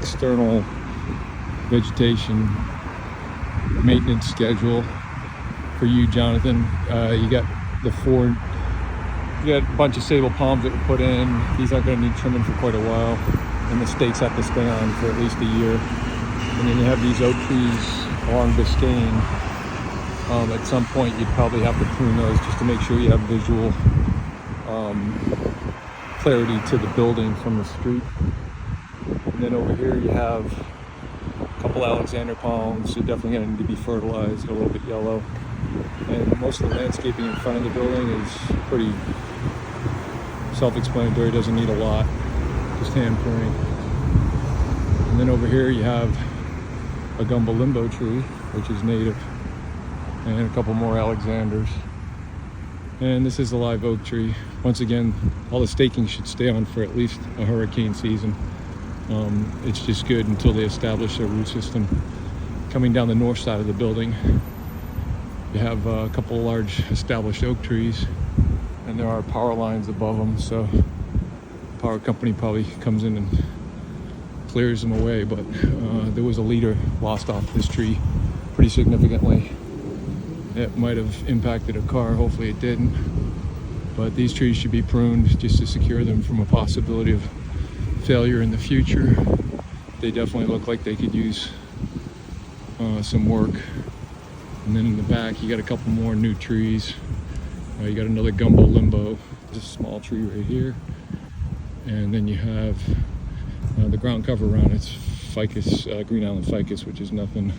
external vegetation maintenance schedule for you, Jonathan. You got a bunch of sable palms that were put in. These aren't going to need trimming for quite a while, and the stakes have to stay on for at least a year. And then you have these oak trees along Biscayne. At some point you'd probably have to prune those just to make sure you have visual clarity to the building from the street. And then over here you have a couple Alexander palms. They're definitely going to need to be fertilized, a little bit yellow. And most of the landscaping in front of the building is pretty self-explanatory, doesn't need a lot, just hand pruning. And then over here you have a gumbo limbo tree, which is native, and a couple more Alexanders. And this is a live oak tree. Once again, all the staking should stay on for at least a hurricane season. It's just good until they establish their root system. Coming down the north side of the building, you have a couple large established oak trees, and there are power lines above them, so the power company probably comes in and clears them away. But there was a leader lost off this tree pretty significantly. It might have impacted a car, hopefully it didn't. But these trees should be pruned just to secure them from a possibility of failure in the future. They definitely look like they could use some work. And then in the back you got a couple more new trees. You got another gumbo limbo, just a small tree right here. And then you have the ground cover around it's ficus, Green Island ficus, which is nothing.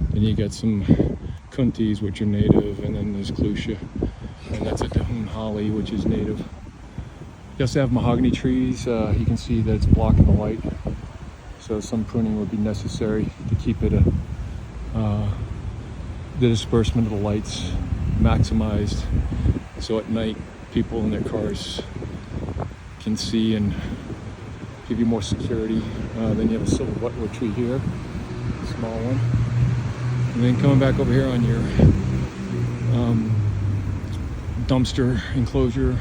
Then you got some kuntis, which are native, and then there's clusia, and that's a Dahoon holly, which is native. You also have mahogany trees. You can see that it's blocking the light, so some pruning would be necessary to keep it the disbursement of the lights maximized, so at night people in their cars can see and give you more security. Then you have a silver buttonwood tree here, a small one. And then coming back over here on your dumpster enclosure,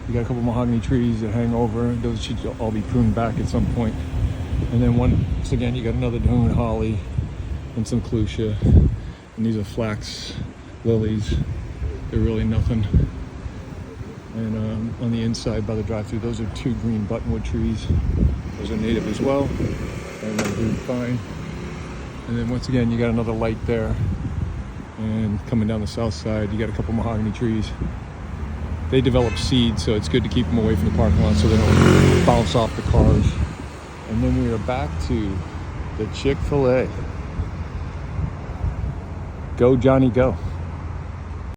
you got a couple mahogany trees that hang over. Those should all be pruned back at some point. And then once again, you got another Dahoon holly and some clusia. And these are flax lilies. They're really nothing. And on the inside by the drive-thru, those are two green buttonwood trees. Those are native as well, and they're doing fine. And then once again, you got another light there. And coming down the south side, you got a couple mahogany trees. They develop seeds, so it's good to keep them away from the parking lot so they don't bounce off the cars. And then we are back to the Chick-fil-A. Go, Johnny, go.